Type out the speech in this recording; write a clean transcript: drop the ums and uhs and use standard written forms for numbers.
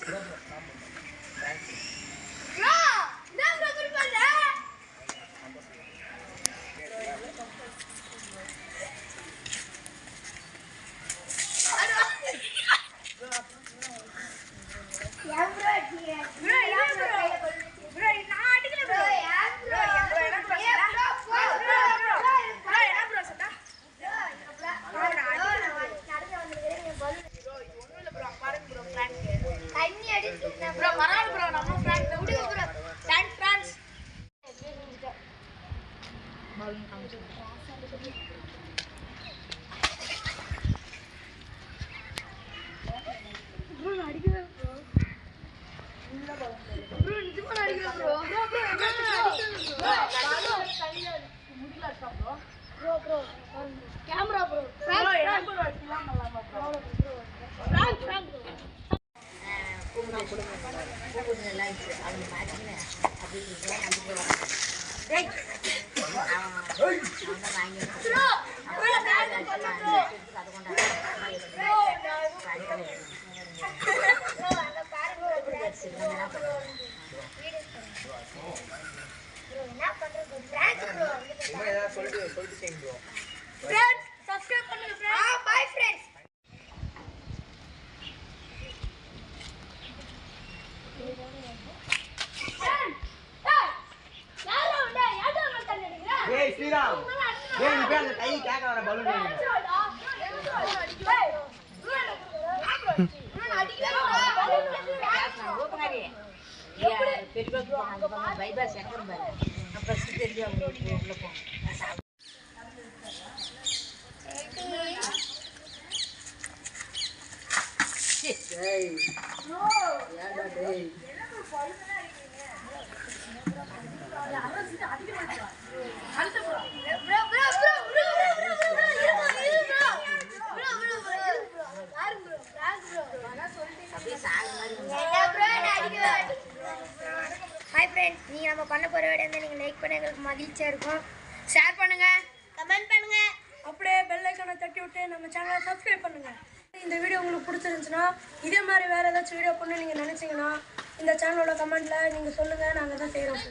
Hi friends, நீங்க நம்ம பண்ண போற வீடியோ வந்து நீங்க லைக் பண்ண எங்களுக்கு மகிழ்ச்சியா இருக்கும். ஷேர் பண்ணுங்க, கமெண்ட் பண்ணுங்க, அப்படியே பெல் ஐகானை தட்டி விட்டு நம்ம சேனலை சப்ஸ்கிரைப் பண்ணுங்க. இந்த வீடியோ உங்களுக்கு பிடிச்சிருந்துச்சுன்னா இதே மாதிரி வேற ஏதாச்சும் வீடியோ பண்ண நீங்க நினைச்சீங்கன்னா இந்த சேனலோட கமெண்ட்ல நீங்க சொல்லுங்க, நாங்க தான் செய்றோம்.